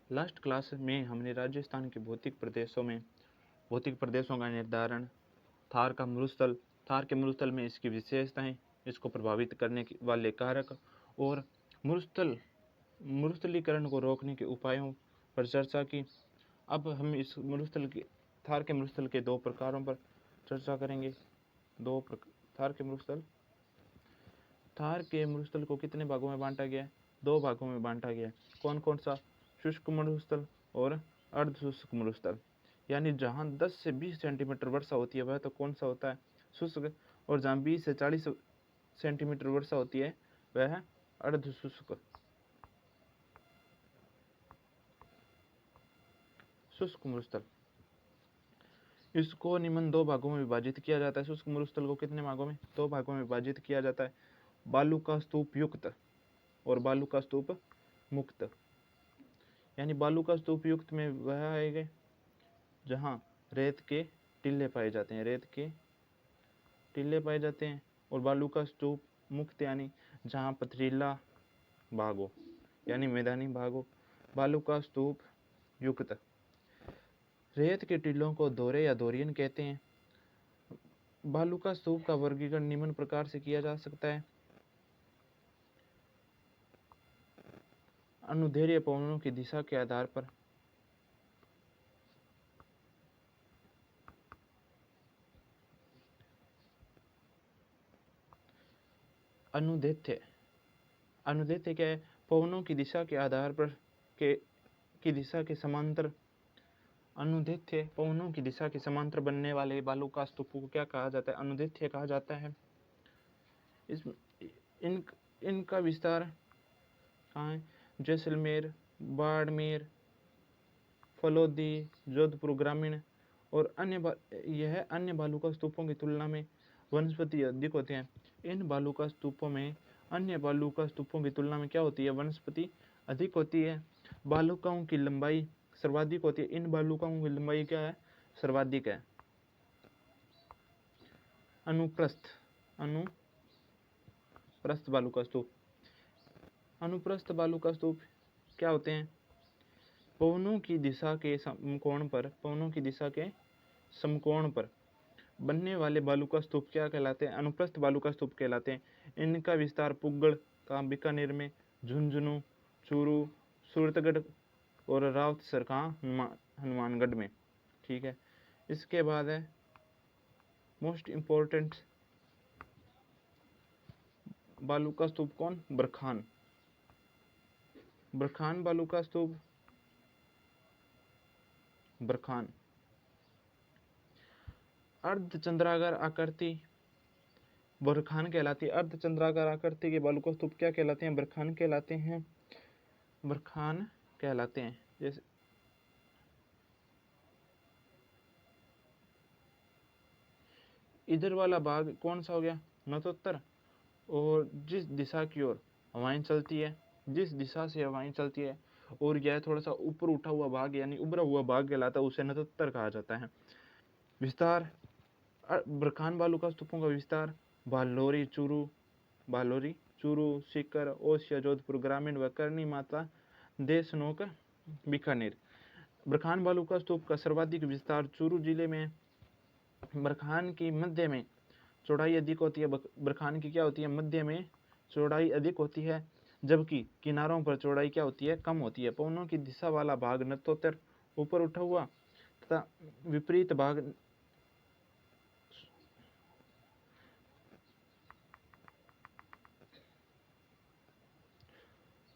Last class में हमने राजस्थान के भौतिक प्रदेशों का निर्धारण, थार के मरुस्थल में इसकी विशेषताएं, इसको प्रभावित करने वाले कारक और मरुस्थलीकरण को रोकने के उपायों पर चर्चा की। अब हम इस थार के मरुस्थल के दो प्रकारों पर चर्चा करेंगे। थार के मरुस्थल को कितने भागों में बांटा गया है? 2 भागों में बांटा गया है। कौन कौन सा? शुष्क मरुस्थल और अर्ध शुष्क मरुस्थल। यानी जहाँ 10 से 20 सेंटीमीटर वर्षा होती है वह तो कौन सा होता है? शुष्क। और जहाँ 20 से 40 सेंटीमीटर वर्षा होती है वह अर्ध शुष्क मरुस्थल। इसको निम्न 2 भागों में विभाजित किया जाता है। शुष्क मरुस्थल को कितने भागों में? 2 भागों में विभाजित किया जाता है, बालू का स्तूप युक्त और बालू का स्तूप मुक्त। यानी बालू का स्तूप युक्त में वह आएगा जहाँ रेत के टीले पाए जाते हैं, और बालू का स्तूप मुक्त यानी जहाँ पथरीला भाग हो, यानी मैदानी भाग हो। बालू का स्तूप युक्त। रेत के टीलों को दोरे या दोरियन कहते हैं। बालू का स्तूप का वर्गीकरण निम्न प्रकार से किया जा सकता है। अनुदैर्ध्य पवनों की दिशा के आधार पर अनुदैर्ध्य क्या है? पवनों की दिशा के आधार पर की दिशा के समांतर। अनुदैर्ध्य पवनों की दिशा के समांतर बनने वाले बालू का स्तूप को क्या कहा जाता है? अनुदैर्ध्य कहा जाता है। इनका विस्तार कहाँ है? जैसलमेर, बाड़मेर, फलोदी, जोधपुर ग्रामीण और अन्य बालू का स्तूपों की तुलना में वनस्पति अधिक होते हैं। इन बालू का स्तूपों में अन्य बालू का स्तूपों की तुलना में क्या होती है? वनस्पति अधिक होती है। बालुकाओं की लंबाई सर्वाधिक होती है। इन बालुकाओं की लंबाई क्या है? सर्वाधिक है। अनुप्रस्थ बालू का स्तूप। अनुप्रस्थ बालू का स्तूप क्या होते हैं? पवनों की दिशा के समकोण पर बनने वाले बालू का स्तूप क्या कहलाते हैं? अनुप्रस्थ बालू का स्तूप कहलाते हैं। इनका विस्तार पुगड़ का बीकानेर में, झुंझुनू, चूरू, सूरतगढ़ और रावतसर का हनुमानगढ़ में। ठीक है। इसके बाद है मोस्ट इम्पोर्टेंट बालू का स्तूप कौन? बरखान बालू का स्तूप। बरखान अर्धचंद्राकार आकृति बरखान कहलाती है। अर्धचंद्राकार आकृति के बालू का स्तूप क्या कहलाते हैं? बरखान कहलाते हैं। जैसे इधर वाला भाग कौन सा हो गया? नतोत्तर। और जिस दिशा की ओर हवाएं चलती है, जिस दिशा से हवाएं चलती है और यह थोड़ा सा ऊपर उठा हुआ भाग यानी उभरा हुआ भाग कहलाता है, उसे नतोत्तर कहा जाता है। विस्तार बरखान बालू का स्तूपों का विस्तार बालोरी, चूरू, सीकर, ओसिया, जोधपुर ग्रामीण व करनी माता, देशनोक, बीकानेर। बरखान बालू का स्तूप का सर्वाधिक विस्तार चूरू जिले में। बरखान की मध्य में चौड़ाई अधिक होती है। बरखान की क्या होती है? मध्य में चौड़ाई अधिक होती है, जबकि किनारों पर चौड़ाई क्या होती है? कम होती है। पवनों की दिशा वाला भाग नतोत्तर ऊपर उठा हुआ तथा विपरीत भाग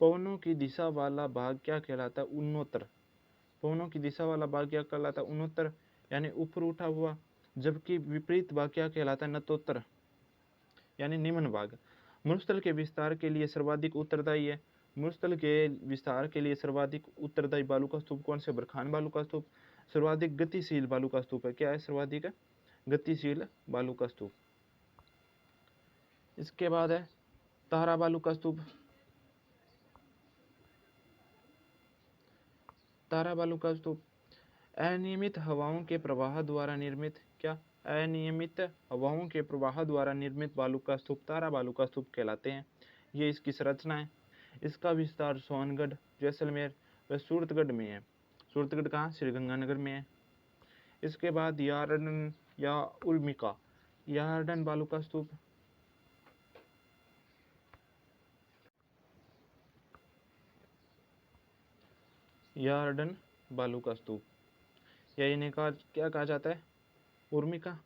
पवनों की दिशा वाला भाग क्या कहलाता है? उन्नोत्तर। पवनों की दिशा वाला भाग क्या कहलाता है? उन्नोत्तर यानी ऊपर उठा हुआ, जबकि विपरीत भाग क्या कहलाता है? नतोत्तर यानी निम्न भाग। मरुस्थल के विस्तार के लिए सर्वाधिक उत्तरदायी है। मरुस्थल के विस्तार के लिए सर्वाधिक उत्तरदायी बालू का स्तूप कौन से? बरखान बालू का स्तूप। सर्वाधिक गतिशील बालू का स्तूप है। क्या है? सर्वाधिक गतिशील बालू का स्तूप। इसके बाद है तारा बालू का स्तूप। तारा बालू का स्तूप अनियमित हवाओं के प्रवाह द्वारा निर्मित बालू का स्तूप तारा बालू का स्तूप कहलाते हैं। ये इसकी संरचना है। इसका विस्तार सोनगढ़, जैसलमेर, वह सूरतगढ़ में है। सूरतगढ़ कहाँ? श्रीगंगानगर में है। इसके बाद यार्डन या उर्मिका, यार्डन बालू का स्तूप, यार्डन बालू का स्तूप, या इन्हें क्या कहा जाता है? उर्मिका,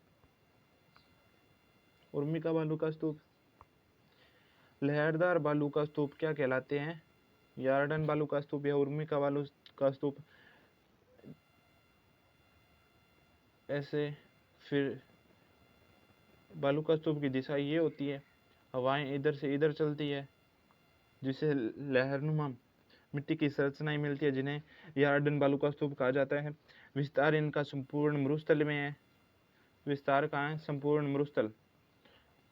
उर्मिका बालू का स्तूप। लहरदार बालू का स्तूप क्या कहलाते हैं? यार्डन बालू का स्तूप या उर्मिका बालू का स्तूप। ऐसे फिर बालू का स्तूप की दिशा ये होती है, हवाएं इधर से इधर चलती है, जिसे लहरनुमा मिट्टी की संरचनाएं मिलती है, जिन्हें यार्डन बालू का स्तूप कहा जाता है। विस्तार इनका संपूर्ण मरुस्थल में है। विस्तार कहाँ है? संपूर्ण मरुस्थल,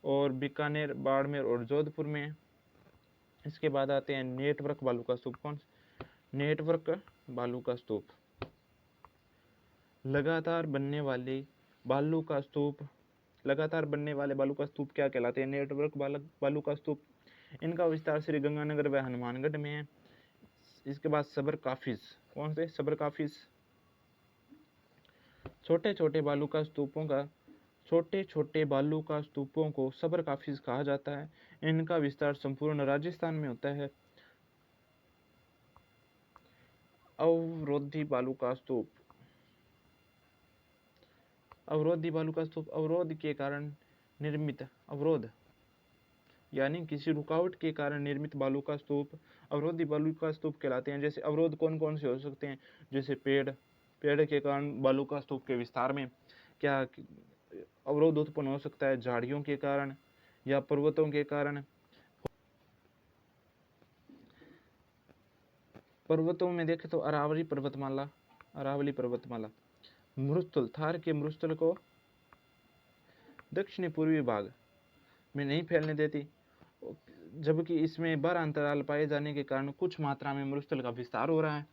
और बीकानेर, बाड़मेर और जोधपुर में है। इसके बाद आते हैं नेटवर्क बालू का स्तूप। कौन? नेटवर्क बालू का स्तूप। लगातार बनने वाले बालू का स्तूप, लगातार बनने वाले बालू का स्तूप क्या कहलाते हैं? नेटवर्क बालू का स्तूप। इनका विस्तार श्री गंगानगर व हनुमानगढ़ में है। इसके बाद सबर काफिज। कौन से? सबर काफिज। छोटे छोटे बालू का स्तूपों को सबर काफिज कहा जाता है। इनका विस्तार संपूर्ण राजस्थान में होता है। अवरोधी बालू का स्तूप। अवरोधी बालू का स्तूप अवरोध के कारण निर्मित, अवरोध यानी किसी रुकावट के कारण निर्मित बालू का स्तूप अवरोधी बालू का स्तूप कहलाते हैं। जैसे अवरोध कौन कौन से हो सकते हैं? जैसे पेड़ के कारण बालू का स्तूप के विस्तार में क्या अवरोध उत्पन्न हो सकता है? झाड़ियों के कारण या पर्वतों के कारण। पर्वतों में देखें तो अरावली पर्वतमाला, मरुस्थल, थार के मरुस्थल को दक्षिणी पूर्वी भाग में नहीं फैलने देती, जबकि इसमें बड़ा अंतराल पाए जाने के कारण कुछ मात्रा में मरुस्थल का विस्तार हो रहा है।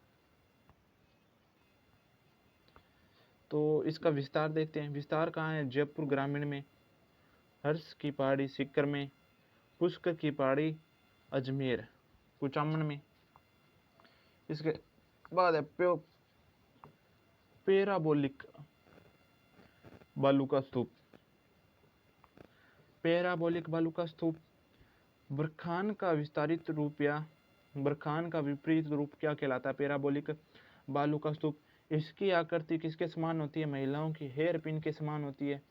तो इसका विस्तार देखते हैं। विस्तार कहाँ है? जयपुर ग्रामीण में, हर्ष की पहाड़ी सीकर में, पुष्कर की पहाड़ी अजमेर कुचामन में। इसके बाद है पैराबोलिक बालू का स्तूप। पैराबोलिक बालू का स्तूप बरखान का विस्तारित रूप या बरखान का विपरीत रूप क्या कहलाता है? पैराबोलिक बालू का स्तूप। इसकी आकृति किसके समान होती है? महिलाओं की हेयर पिन के समान होती है।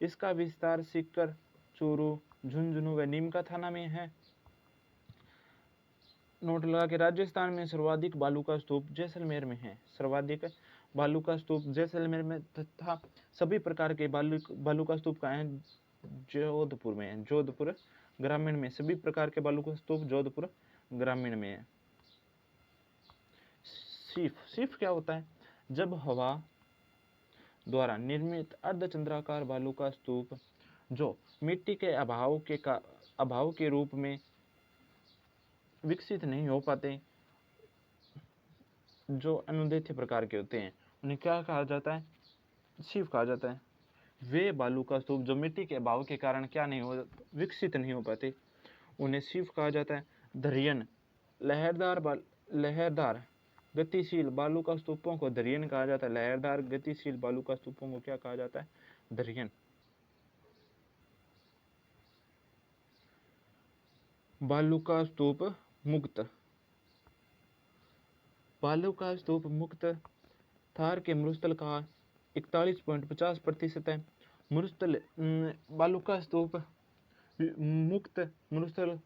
इसका विस्तार सीकर, चूरू, झुंझुनू व नीमका थाना में है। नोट लगा के राजस्थान में सर्वाधिक बालू का स्तूप जैसलमेर में है। सर्वाधिक बालू का स्तूप जैसलमेर में तथा सभी प्रकार के बालू का स्तूप कहाँ है? जोधपुर में है। जोधपुर ग्रामीण में सभी प्रकार के बालू का स्तूप जोधपुर ग्रामीण में है। सीफ क्या होता है? जब हवा द्वारा निर्मित अर्धचंद्राकार बालू का स्तूप जो मिट्टी के अभाव के रूप में विकसित नहीं हो पाते, जो अनुदैर्ध्य प्रकार के होते हैं, उन्हें क्या कहा जाता है? सीफ कहा जाता है। वे बालू का स्तूप जो मिट्टी के अभाव के कारण क्या नहीं हो विकसित नहीं हो पाते, उन्हें सीफ कहा जाता है। धरियन, लहरदार गतिशील बालू का स्तूपों को धरियन कहा जाता है। लहरदार गतिशील बालू का स्तूपों को क्या कहा जाता है? धरियन। बालू का स्तूप मुक्त। बालू का स्तूप मुक्त थार के मरुस्थल का 41.50% है। मरुस्थल बालू का स्तूप मुक्त मरुस्थल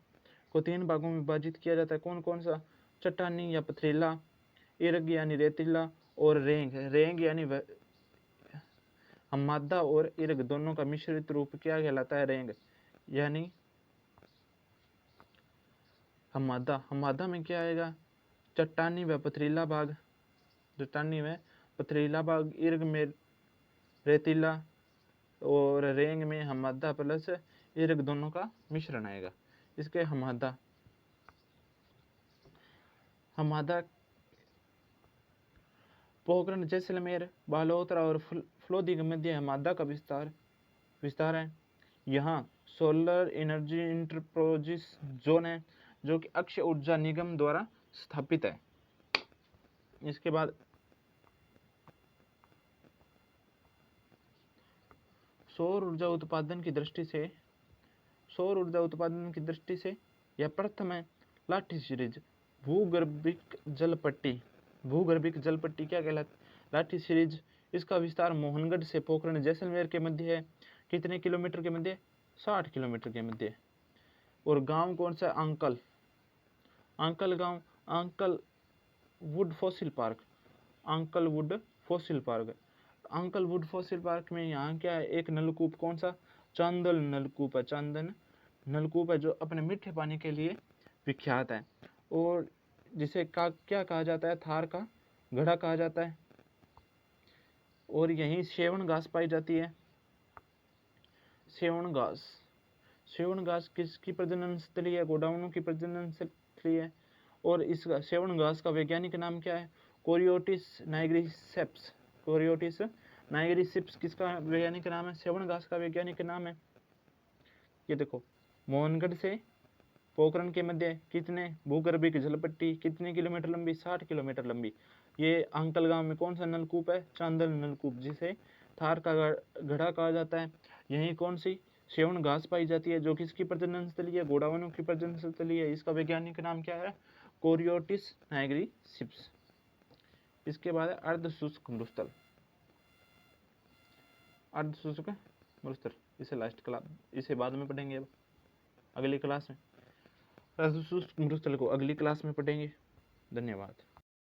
को 3 भागों में विभाजित किया जाता है। कौन कौन सा? चट्टानी या पथरीला, इर्ग यानी रेतीला, और रेंग यानी हमादा और इर्ग दोनों का मिश्रित रूप क्या कहलाता है? रेंग यानी हमादा में क्या आएगा? चट्टानी व पथरीला भाग, चट्टानी में पथरीला भाग, इर्ग में रेतीला और रेंग में हमादा प्लस इर्ग दोनों का मिश्रण आएगा। इसके हमादा पोखरण, जैसलमेर, बालोतरा और फलोदी के मध्य हमादा का विस्तार है। यहाँ सोलर एनर्जी इंटरप्राइजेस जोन है, जो कि अक्षय ऊर्जा निगम द्वारा स्थापित है। इसके बाद सौर ऊर्जा उत्पादन की दृष्टि से यह प्रथम है। लाठी सीरीज भूगर्भिक जल पट्टी क्या कहलाती? लाठी सीरीज, इसका विस्तार मोहनगढ़ से पोखरण जैसलमेर के मध्य है। कितने किलोमीटर के मध्य? 60 किलोमीटर के मध्य। और गांव कौन सा? आंकल गांव, आंकल वुड फॉसिल पार्क में यहाँ क्या है? एक नलकूप, कौन सा? चांदल नलकूप है, चांदन नलकूप है, जो अपने मीठे पानी के लिए विख्यात है और जिसे क्या कहा जाता है? थार का घड़ा कहा जाता है। और यहीं सेवन घास पाई जाती है। सेवन घास किसकी प्रजनन स्थली है? गोडाउनों की प्रजनन स्थली है। और इस सेवन घास का वैज्ञानिक नाम क्या है? कोरियोटिस नाइग्रिसिप्स किसका वैज्ञानिक नाम है? सेवन घास का वैज्ञानिक नाम है। ये देखो, मोहनगढ़ से पोखरण के मध्य कितने भूगर्भिक जलपट्टी, कितने किलोमीटर लंबी? 60 किलोमीटर लंबी। ये अंकल गांव में कौन सा नलकूप है? चांदल नलकूप, जिसे थार का घड़ा कहा जाता है। यहीं कौन सी? सेवन घास पाई जाती है, जो किसकी प्रजनन स्थली है? गोडावनों की प्रजनन स्थली है। इसका वैज्ञानिक नाम क्या है? कोरियोटिस नाइग्रिसिप्स। इसके बाद है अर्धशुष्क मरुस्थल। इसे बाद में पढ़ेंगे, अब अगली क्लास में। अर्धशुष्क मरुस्थल को अगली क्लास में पढ़ेंगे। धन्यवाद।